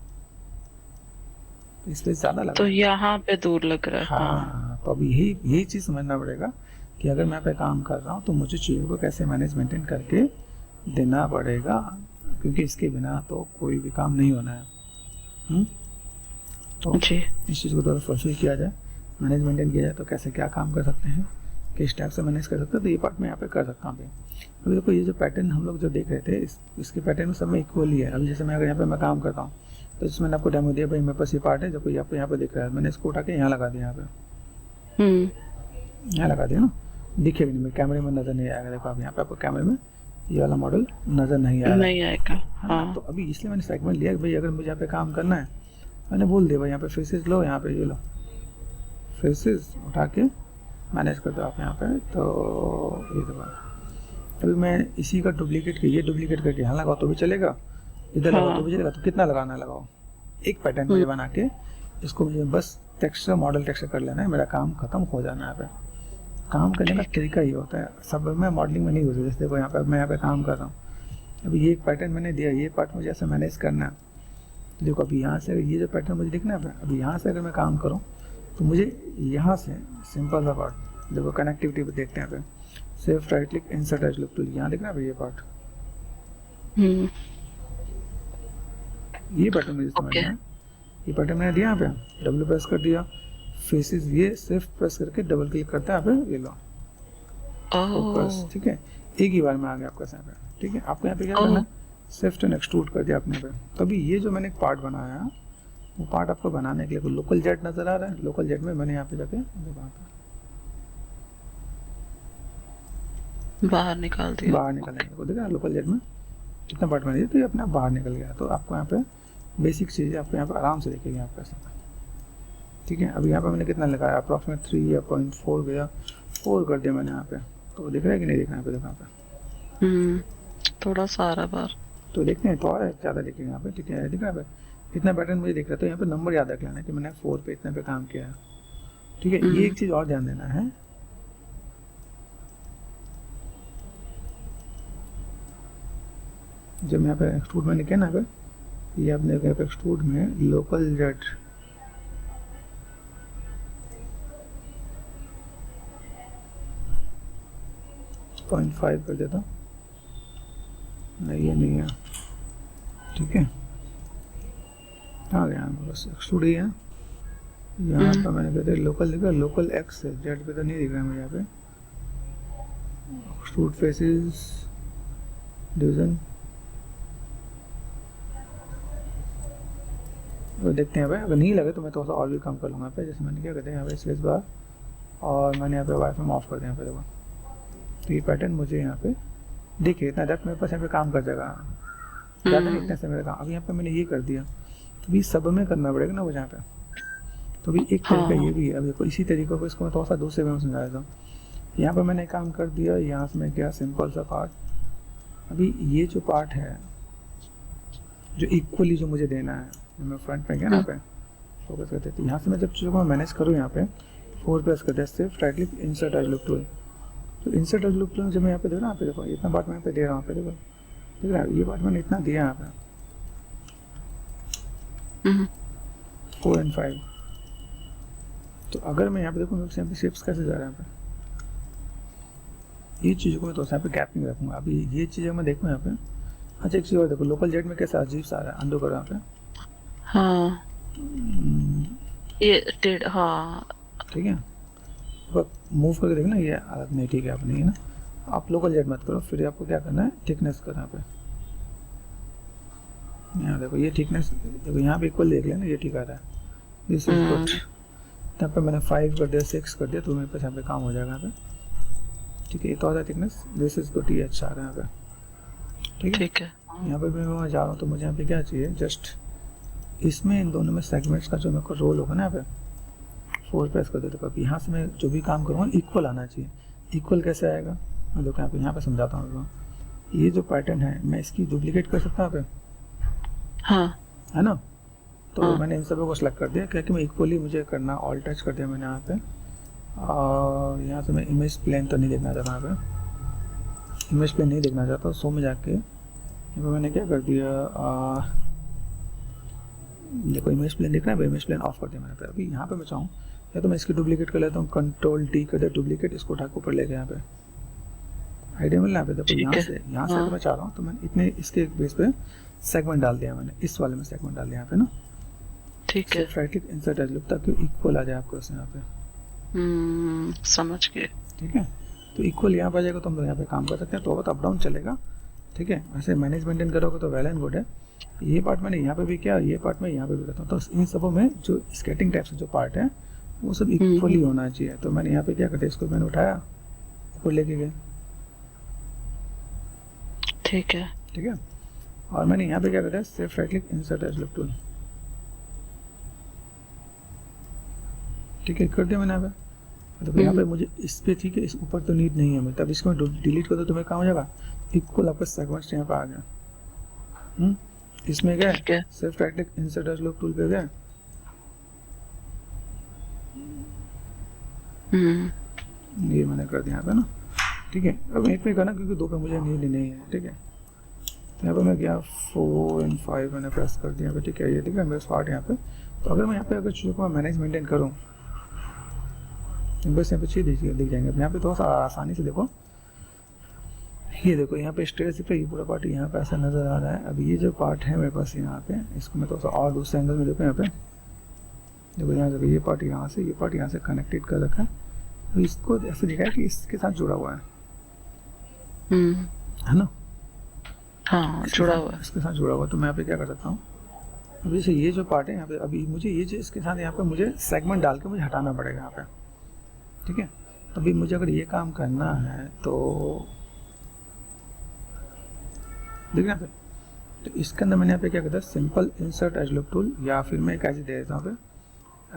तो स्पेस ज़्यादा लग रहा है, तो यहाँ पे दूर लग रहा है। हाँ, तो अब यही चीज़ समझना पड़ेगा कि अगर मैं पे काम कर रहा हूँ तो मुझे चीज़ों को कैसे मैनेज मेंटेन करके देना पड़ेगा, क्योंकि इसके बिना तो कोई भी काम नहीं होना है। तो इस चीज़ को थोड़ा फुलफिल किया जाए, मैनेज मेंटेन किया जाए, तो कैसे क्या काम कर सकते हैं, किस टाइप से मैनेज कर सकते हैं, तो ये पार्ट मैं यहाँ पे कर सकता हूँ। अभी देखो ये जो पैटर्न हम लोग जो देख रहे थे, इसके पैटर्न में सब में इक्वली है। अभी जैसे मैं अगर यहाँ पे मैं काम करता हूँ, तो इसमें मैंने आपको डेमो दिया, भाई मेरे पास ये पार्ट है जो कोई यहाँ पे दिख रहा है, मैंने इसको उठा के यहाँ लगा दिया, यहाँ पे यहाँ लगा दिया ना, दिखेगा नहीं, मेरे कैमरे में नजर नहीं आएगा। देखो अब यहाँ पे आपको कैमरे में ये वाला मॉडल नजर नहीं आएगा। हाँ, तो अभी इसलिए मैंने सेगमेंट लिया कि भाई अगर मुझे यहाँ पे काम करना है, मैंने बोल दिया भाई यहाँ पे फेसेस लो, यहाँ पे ये लो फेसेस उठा के मैनेज कर दो आप यहाँ पे। तो ये देखो अभी मैं इसी का डुप्लीकेट करके यहाँ लगाओ तो भी चलेगा, इधर लगाओ तो भी चलेगा, तो कितना लगाना लगाओ, एक पैटर्न मुझे बना के इसको मुझे बस टेक्सचर मॉडल टेक्सचर कर लेना है, मेरा काम खत्म हो जाना है। यहाँ पे काम करने का तरीका ही होता है, सब में मॉडलिंग में नहीं होती। जैसे देखो यहाँ पे मैं यहाँ पे काम कर रहा हूँ, अभी ये एक पैटर्न मैंने दिया, ये पार्ट मुझे ऐसे मैनेज करना है। तो देखो अभी यहाँ से ये जो पैटर्न मुझे दिखना है, अभी यहाँ से अगर मैं काम करूँ तो मुझे यहाँ से सिंपल सा पार्ट, देखो कनेक्टिविटी पे देखते हैं, यहाँ पे safe right click insert as look tool, यहाँ दिखना है ये पार्ट, ये पैटर्न मुझे समझना है। ये पैटर्न मैंने दिया यहाँ पे, डब्ल्यू प्रेस कर दिया, फेसेस ये सिर्फ प्रेस करके डबल क्लिक करता है यहाँ पे, ये लो फोकस, ठीक है, एक ही बार में आ गया आपका यहाँ पे। ठीक है, आपको यहाँ पे क्या करना है, शिफ्ट एंड एक्सट्रूड कर दिया आपने पे। तो अभी ये जो मैंने एक पार्ट बनाया, वो पार्ट आपको बनाने के लिए लोकल जेट नजर आ रहा है, लोकल जेट में मैंने यहाँ पे जाके बाहर निकाल दिया, बाहर निकालने को देखा लोकल जेट में कितना पार्ट बना दिया, तो ये अपने आप बाहर निकल गया। तो आपको यहाँ पे बेसिक चीज़ आपको यहाँ पे आराम से दिखेगी आपका ऐसा। ठीक है, अभी यहाँ पे मैंने कितना लगाया, अप्रॉक्सीमेट 3 या 0.4 गया, 4 कर दिया मैंने यहाँ पे, तो दिख रहा है कि नहीं दिख रहा है, देखो यहाँ पे थोड़ा सारा बार तो देखते हैं, तो ज़्यादा दिखेगा यहाँ पे। ठीक है, दिख रहा है, इतना पैटर्न मुझे दिख रहा है, तो यहाँ पे नंबर याद रख लेना कि मैंने 4 पे इतने पे काम किया है। ठीक है, ये एक चीज़ और ध्यान देना है, जब यहाँ पे एक्सट्रूड मैंने किया ना, ये आपने एक्सट्रूड में लोकल जेट पॉइंट 5 कर देता, नहीं ये नहीं है। ठीक है, आ गया बस एक्सट्रूड ही है। यहाँ पर मैंने कहते लोकल लिखा, लोकल एक्स है, जेड पे तो नहीं दिख रहा है मुझे यहाँ पे। एक्सट्रूड फेसेस डिवीजन, तो देखते हैं भाई, अगर नहीं लगे तो मैं थोड़ा सा और भी कम कर लूँगा पे। जैसे मैंने क्या कहते हैं यहाँ पे स्पेस बार, और मैंने यहाँ पे वाईफाई ऑफ कर दिया यहाँ पे, देखो तो ये पैटर्न मुझे यहाँ पे देखिए, इतना डेप्थ मेरे पास यहाँ पे काम कर जाएगा, ज़्यादा नहीं इतने से मेरा काम। अब यहाँ पे मैंने ये कर दिया, तो भी सब में करना पड़ेगा ना वो यहाँ पे। तो अभी एक तरीका ये भी है। अब देखो इसी तरीके को इसको मैं थोड़ा सा दूसरे वे में समझा देता हूँ। यहाँ पर मैंने काम कर दिया, यहाँ से मैं क्या सिंपल सा पार्ट, अभी ये जो पार्ट है जो इक्वली जो मुझे देना है, मैं फ्रंट पे गया ना पे फोकस करते थे, यहाँ से मैं जब चीज़ों को मैनेज करूँ यहाँ पे 4 प्रेस कर दिया, सिर्फ right click insert as look tool. तो इंसर्ट एज लुक टूल जब मैं यहाँ पे देखो ना, यहाँ पे देखो इतना पार्ट मैं यहाँ पे दे रहा हूँ, यहाँ पे देखो ठीक है, ये पार्ट मैंने इतना दिया यहाँ पे 4 और 5। तो अगर मैं यहाँ पे देखूँ यहाँ पे शेप्स कैसे जा रहा है यहाँ पे, ये चीज़ों को मैं तो यहाँ पे गैपिंग रखूँगा। अभी ये चीज़ें मैं देखूँ यहाँ पे, अच्छा एक चीज़ और देखो, लोकल जेट में कैसा अजीब सा आ रहा है, अंडू करो यहाँ पे। हाँ ये टेढ़, हाँ ठीक है, मूव करके देखना, ये हालत नहीं ठीक है अपनी, है ना। आप लोकल जेट मत करो, फिर आपको क्या करना है, थिकनेस करना यहाँ पे। यहाँ देखो ये थिकनेस देखो, यहाँ पे इक्वल देख लेना, ये ठीक आ रहा है, दिस इज गुड। यहाँ पे मैंने 5 कर दिया, 6 कर दिया, तो मेरे पास यहाँ पे काम हो जाएगा यहाँ पे। ठीक है, ये तो आ रहा है थिकनेस, दिस इज गुड, ये अच्छा आ रहा है यहाँ पे। ठीक है, यहाँ पे मैं जा रहा हूँ, तो मुझे यहाँ पे क्या चाहिए, जस्ट इसमें इन दोनों में सेगमेंट्स का जो मेरे को रोल होगा ना, यहाँ पे 4 प्रेस कर देते। अब यहाँ से मैं जो भी काम करूँगा इक्वल आना चाहिए। इक्वल कैसे आएगा, मैं देखो यहाँ पे समझाता हूँ। ये जो पैटर्न है मैं इसकी डुप्लीकेट कर सकता हूँ यहाँ पे, हाँ है ना। तो हाँ। मैंने इन सबको सेलेक्ट कर दिया, क्योंकि मैं इक्वली मुझे करना, ऑल टच कर दिया मैंने यहाँ पे। और यहाँ से मैं इमेज प्लेन तो नहीं देखना चाहता, यहाँ पे इमेज प्लेन नहीं देखना चाहता, सो में जाके यहाँ पे मैंने क्या कर दिया, देखो इमेज प्लेन दिख रहा है, इमेज प्लेन ऑफ कर दिया मैंने पे। अभी यहाँ पे मैं चाहूँ या तो मैं इसकी डुप्लीकेट कर लेता हूँ, कंट्रोल टी कर दिया डुप्लीकेट, इसको उठा के ऊपर ले गया यहाँ पे, आइडिया मिल रहा है। देखो यहाँ से अगर मैं चाह रहा हूँ तो मैंने इतने इसके बेस पे सेगमेंट डाल दिया, मैंने इस वाले में सेगमेंट डाल दिया यहाँ पे ना। ठीक है, right click insert as look, ताकि इक्वल आ जाए आपको यहाँ पे। समझ गए। ठीक है, तो इक्वल यहाँ पे आ जाएगा, तो हम लोग यहाँ पे काम कर सकते हैं, तो बहुत अप डाउन चलेगा। ठीक है, वैसे मैनेज मेंटेन करोगे तो वेल एंड गुड है। ये पार्ट मैंने यहाँ पे भी किया, ये पार्ट मैं यहाँ पे भी करता हूँ, तो इन सबों में जो स्केटिंग टाइप से जो पार्ट है वो सब इक्वली होना चाहिए। तो मैंने यहाँ पे क्या करते, इसको मैंने उठाया ऊपर लेके गए। ठीक है, ठीक है, और मैंने यहाँ पे क्या करता है, सिर्फ right click insert as look tool. ठीक है, कर दिया मैंने यहाँ पे। तो यहाँ पे मुझे इस पे, ठीक है, इस ऊपर तो नीड नहीं है मैं, तब इसको डिलीट कर दो तो मेरा काम हो जाएगा। इक्वल आपका सेगमेंट्स यहाँ पे आ गया। इसमें गए, सिर्फ right click insert as look tool पे गए। ये मैंने कर दिया यहाँ पे ना। ठीक है, अब एक पे करना, क्योंकि 2 पे मुझे नीड नहीं है। ठीक है, तो यहाँ पे मैं गया 4 और 5 मैंने प्रेस कर दिया। ठीक है, ये ठीक है मेरा स्पॉट यहाँ पे। तो अगर मैं यहाँ पे अगर चीज़ों को मैनेज मेंटेन करूँ, बस यहाँ पे चीज़ दिख जाएंगे। यहाँ पे थोड़ा सा आसानी से देखो, ये देखो यहाँ पे स्ट्रेस पे ये पूरा पार्ट यहाँ पे ऐसा नज़र आ रहा है। अब ये जो पार्ट है मेरे पास यहाँ पे, इसको मैं थोड़ा सा और दूसरे एंगल में देखो, यहाँ पे देखो, यहाँ देखो ये पार्ट यहाँ से, ये पार्ट यहाँ से कनेक्टेड कर रखा है। तो इसको ऐसे दिखा है कि इसके साथ जुड़ा हुआ है ना। हाँ, जुड़ा हुआ है, इसके साथ जुड़ा हुआ। तो मैं यहाँ पे क्या कर सकता हूँ, अभी से ये जो पार्ट है यहाँ पे, अभी मुझे ये जो इसके साथ यहाँ पे मुझे सेगमेंट डाल के मुझे हटाना पड़ेगा यहाँ पे। ठीक है, तो अभी मुझे अगर ये काम करना है तो देखना पे, तो इसके अंदर मैंने यहाँ पे क्या करता है, simple insert as look tool, या फिर मैं एक एज दे देता हूँ पे,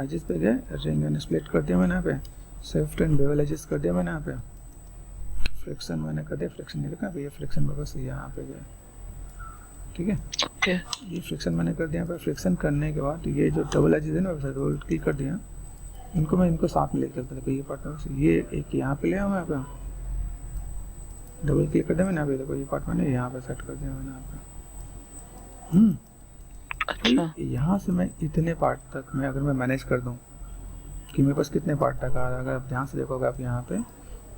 एजेस पे गए, रिंग एंड स्प्लिट कर दिया मैंने यहाँ पे, शिफ्ट एंड बेवल एजेस कर दिया मैंने यहाँ पे, फ्रिक्शन मैंने कर दिया, फ्रिक्शन नहीं रखा, ये फ्रिक्शन बस यहाँ पे गया। ठीक है, ओके, ये फ्रिक्शन मैंने कर दिया यहाँ पे। फ्रिक्शन करने के बाद ये जो डबल एजेस है ना, रोल क्लिक कर दिया, इनको साथ में लेकर चलता, ये पार्ट ये एक यहाँ पे ले आऊँ, यहाँ पे डबल क्लिक कर दिया मैंने, यहाँ पे देखो ये पार्ट मैंने यहाँ पे सेट कर दिया मैंने यहाँ पे। अच्छा, यहाँ से मैं इतने पार्ट तक मैं अगर मैं मैनेज कर दूँ कि मेरे पास कितने पार्ट तक आ रहा है, अगर आप ध्यान से देखोगे आप यहाँ पे,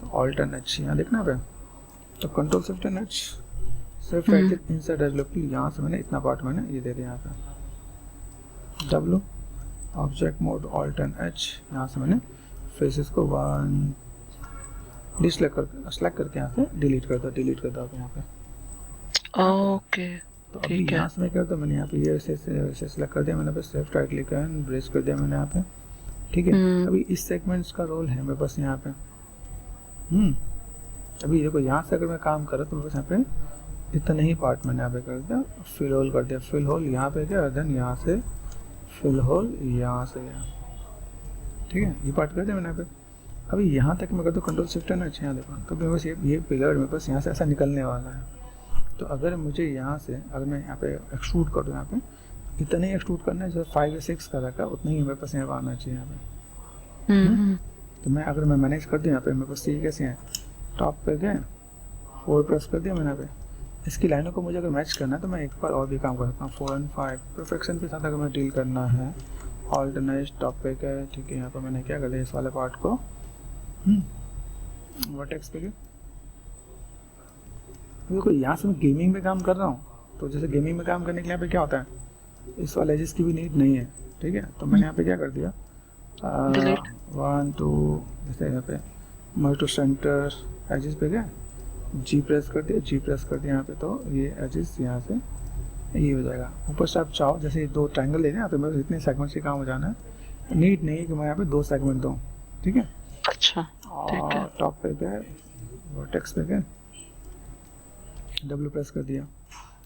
तो ऑल्ट एच यहाँ देखना पे, तो कंट्रोल शिफ्ट एंड एच, सिर्फ right click insert as look tool, यहाँ से मैंने इतना पार्ट मैंने ये दे दिया यहाँ पे, W object mode alt and H, यहाँ से मैंने फेसेस को 1 सेलेक्ट करके यहाँ से डिलीट कर दो यहाँ पे। ओके, तो अभी यहाँ से मैं क्या करता हूँ, मैंने यहाँ पे ये ऐसे सेलेक्ट कर दिया मैंने, पे सिर्फ राइट क्लिक एंड ब्रेस कर दिया मैंने यहाँ पे। ठीक है, अभी इस सेगमेंट्स का रोल है मेरे पास यहाँ पे। अभी देखो यहाँ से अगर मैं काम कर रहा तो मेरे पास यहाँ पे इतना ही पार्ट मैंने यहाँ पे कर दिया, फिल होल कर दिया, फिल होल यहाँ पे क्या, देन यहाँ से फिल होल यहाँ से गया। ठीक है, ये पार्ट कर दिया मैंने यहाँ पे। अभी यहाँ तक मैं करता हूँ कंट्रोल शिफ्ट एंड एच, यहाँ देखो तो मेरे पास ये पिलर मेरे पास यहाँ से ऐसा निकलने वाला है। तो अगर मुझे यहाँ से अगर मैं यहाँ पे एक्सट्रूड करूँ, यहाँ पे इतना ही एक्सट्रूड करना है जो 5 या 6 का रखा उतना ही मेरे पास यहाँ आना चाहिए यहाँ पे। तो मैं अगर मैं मैनेज कर दूँ यहाँ पे मेरे पास ये कैसे है, टॉप पे गए 4 प्रेस कर दिया मैंने यहाँ पे। इसकी लाइनों को मुझे अगर मैच करना है तो मैं एक बार और भी काम कर सकता हूँ, 4 और 5 परफेक्शन के साथ अगर मैं डील करना है। ऑल्टरनेट टॉप पे गए, ठीक है, यहाँ पर मैंने क्या कर दिया इस वाले पार्ट को वर्टेक्स पे गए। देखो यहाँ से मैं गेमिंग में काम कर रहा हूँ, तो जैसे गेमिंग में काम करने के लिए यहाँ पे क्या होता है, इस वाले एजेस की भी नीड नहीं है, ठीक है। तो मैंने यहाँ पे क्या कर दिया 1 2 जैसे यहाँ पे मर्ज टू सेंटर एजेस पे गया, जी प्रेस कर दिया, जी प्रेस कर दिया यहाँ पे, तो ये एजेस यहाँ से ये हो जाएगा। ऊपर से आप चाहो जैसे 2 ट्रायंगल लेना है तो मेरे इतने सेगमेंट से काम हो जाना है, नीड नहीं है कि मैं यहाँ पे 2 सेगमेंट दूँ, ठीक है। अच्छा, ठीक है। टॉप पे गए, वर्टेक्स पे गए, डब्ल्यू प्रेस कर दिया।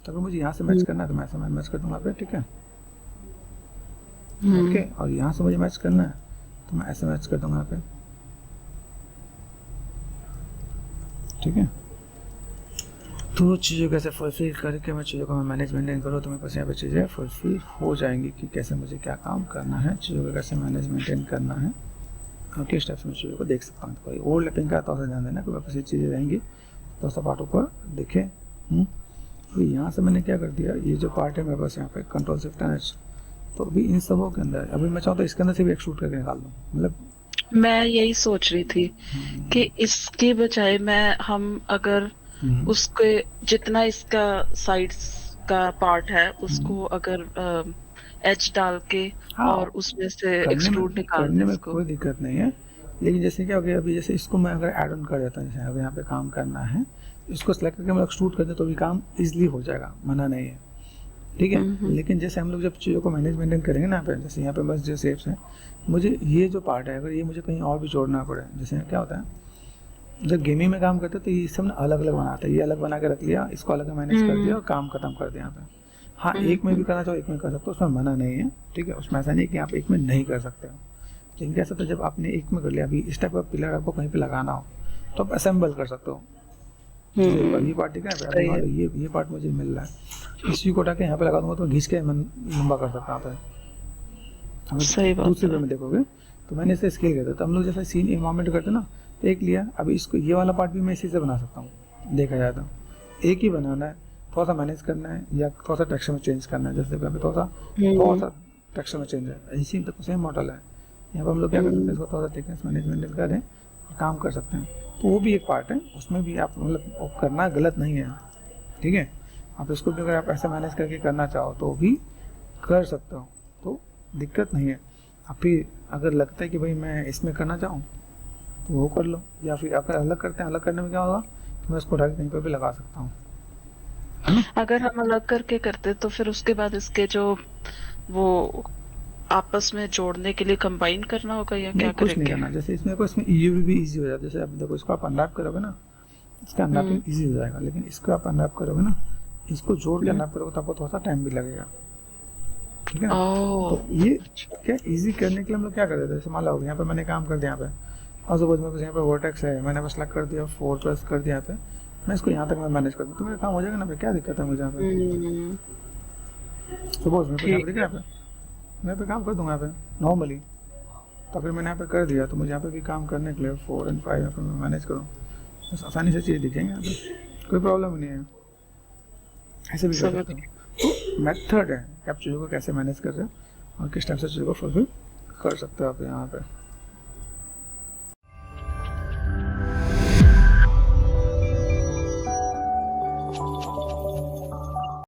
तो अगर मुझे यहाँ से मैच करना है तो मैं ऐसे मैच कर दूँगा पे, ठीक है, ओके। और यहाँ से मुझे मैच करना है तो मैं ऐसे मैच कर दूँगा यहाँ पे, ठीक है। तो चीज़ों कैसे फुलफिल करके मैं चीज़ों को मैं मैनेज मेंटेन करूँ तो मेरे पास यहाँ पे चीज़ें फुलफिल हो जाएंगी कि कैसे मुझे क्या काम करना है, चीज़ों को कैसे मैनेज मेंटेन करना है और किस टाइप से मैं चीज़ों को देख सकता हूँ। कोई ओवरलैपिंग का तो ध्यान देना कि मेरे पास ये चीज़ें रहेंगी तो सब पार्ट ऊपर दिखे। तो यहाँ से मैंने क्या कर दिया, ये जो पार्ट है मेरे पास यहाँ पे कंट्रोल शिफ्ट एंड एच, तो अभी इन सबों के अंदर अभी मैं चाहूँ तो इसके अंदर से भी एक्सट्रूड करके निकाल दूँ, मतलब मैं यही सोच रही थी कि इसके बजाय हम अगर उसके जितना इसका साइड्स का पार्ट है उसको अगर एच डाल के और उसमें से एक्सट्रूड निकाल करने में कोई दिक्कत नहीं है। लेकिन जैसे क्या हो गया, अभी जैसे इसको मैं अगर ऐड ऑन कर देता हूँ, जैसे अगर यहाँ पे काम करना है इसको सेलेक्ट करके मैं एक्सट्रूड कर दें तो भी काम इजीली हो जाएगा, मना नहीं है, ठीक है। लेकिन जैसे हम लोग जब चीज़ों को मैनेज मेंटेन करेंगे ना पे, जैसे यहाँ पे बस जो शेप्स हैं, मुझे ये जो पार्ट है अगर ये मुझे कहीं और भी जोड़ना पड़े, जैसे क्या होता है जब गेमिंग में काम करते हैं तो ये सब ना अलग अलग बनाता है, ये अलग बना के रख लिया, इसको अलग मैनेज कर दिया और काम खत्म कर दिया यहाँ पे। हाँ, एक में भी करना चाहो एक में कर सकते हो, उसमें मना नहीं है, ठीक है। उसमें ऐसा नहीं कि आप एक में नहीं कर सकते हो, लेकिन कैसा था जब आपने एक में कर लिया, अभी इस टाइप का पिलर आपको कहीं पे लगाना हो तो आप असेंबल कर सकते हो। ये पार्ट ठीक है, ये पार्ट मुझे मिल रहा है, इसी को उठा के यहाँ पे लगा दूंगा तो घिस के लंबा कर सकता हूँ। सही बात। दूसरे वे में देखोगे तो मैंने इसे स्केल कर दिया, तो हम लोग जैसे सीन इन्वायरमेंट करते ना, एक लिया, अभी इसको ये वाला पार्ट भी मैं इसी से बना सकता हूँ, देखा जाए तो एक ही बनाना है, थोड़ा सा मैनेज करना है या थोड़ा सा टेक्सचर में चेंज करना है, जैसे अभी थोड़ा सा टेक्सचर में चेंज है, इसी तक सेम मॉडल है। यहाँ पर हम लोग क्या कर सकते हैं, इसको थोड़ा सा थिकनेस मैनेजमेंट करें और काम कर सकते हैं, तो वो भी एक पार्ट है, उसमें भी आप मतलब करना गलत नहीं है, ठीक है। आप इसको भी अगर आप ऐसे मैनेज करके करना चाहो तो भी कर सकते हो, तो दिक्कत नहीं है। आप फिर अगर लगता है कि भाई मैं इसमें करना चाहूँ तो वो कर लो, या फिर अगर अलग करते हैं, अलग करने में क्या होगा तो मैं इसको ढक कहीं पर भी लगा सकता हूँ। अगर हम अलग करके करते तो फिर उसके बाद इसके जो वो आपस में जोड़ने के लिए कंबाइन करना होगा या क्या कुछ करेंगे? नहीं करना, जैसे इसमें को इसमें ईजी भी इजी हो जाता है, जैसे अब देखो इसको आप अनरैप करोगे ना, इसका अनरैपिंग इजी हो जाएगा, लेकिन इसको आप अनरैप करोगे ना, इसको जोड़ के अनरैप करोगे तो आपको थोड़ा सा टाइम भी लगेगा, ठीक है ना। तो ये क्या इजी करने के लिए हम लोग क्या कर देते हैं, जैसे मान लो यहाँ पे मैंने काम कर दिया यहाँ पे, और सपोज मेरे पास यहाँ पे वर्टेक्स है, मैंने बस सेलेक्ट कर दिया, 4 प्रेस कर दिया यहाँ पे, मैं इसको यहाँ तक मैं मैनेज कर दूँ तो मेरा काम हो जाएगा ना, क्या दिक्कत है मुझे यहाँ पे। सपोज मेरे को यहाँ पे दिख रहा है, मैं यहाँ पे काम कर दूंगा यहाँ पे नॉर्मली, तो फिर मैंने यहाँ पे कर दिया तो मुझे यहाँ पे भी काम करने के लिए 4 और 5 यहाँ पे मैं मैनेज करूँ, बस आसानी से चीज़ें दिखेंगे यहाँ पे, कोई प्रॉब्लम नहीं है, ऐसे भी कर सकते हो। तो मेथड है कि आप चीज़ों को कैसे मैनेज कर रहे हो और किस टाइप से चीज़ों को फुलफिल कर सकते हो आप यहाँ पे।